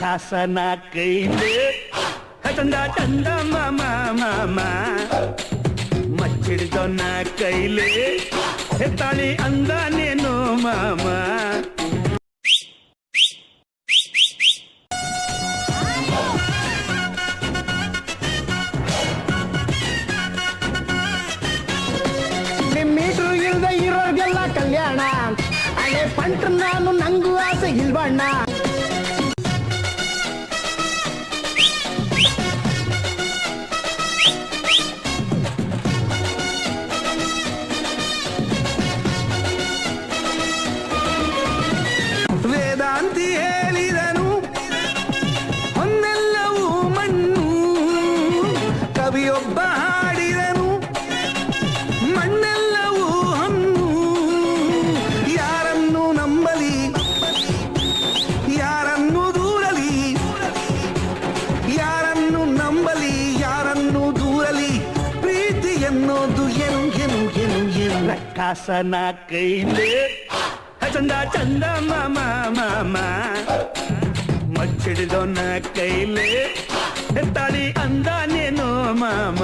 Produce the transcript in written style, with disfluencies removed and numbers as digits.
ಕಾಸನ ಕೈಲಿ ಚಂದ ಚಂದ ಮಾಮ ಮಾಮ ಮಚ್ಚಿಡ್ದೊನ್ನ ಕೈಲಿ ಹೆತ್ತಾಳಿ ಅಂದ ನೀನು ಮಾಮ ಮೀಟ್ರು ಇಲ್ದ ಇರೋರ್ಗೆಲ್ಲ ಕಲ್ಯಾಣ ಅಲೆ ಪಂಟ್ರ ನಾನು ನಂಗೂ ಆಸೆ ಇಲ್ವಣ್ಣ ವೇದಾಂತಿ ಹೇಳಿದನು ಹೊನ್ನೆಲ್ಲವೂ ಮಣ್ಣು ಕವಿಯೊಬ್ಬ ಹಾಡಿದನು ಮಣ್ಣೆಲ್ಲವೂ ಹಣ್ಣು ಯಾರನ್ನು ನಂಬಲಿ ಯಾರನ್ನು ದೂರಲಿ ಯಾರನ್ನು ನಂಬಲಿ ಯಾರನ್ನು ದೂರಲಿ ಪ್ರೀತಿ ಎನ್ನೋದು ಏನು ಏನು ಏನು ಏನು ಕಾಸನ ಕೈಲಿ ಚಂದ ಚಂದ ಮಾಮ ಮಾಮ ಮಚ್ಚಿಡಿದೊನ್ನ ಕೈಲಿ ಹೆತ್ತಾಳಿ ಅಂದ ನೀನು ಮಾಮ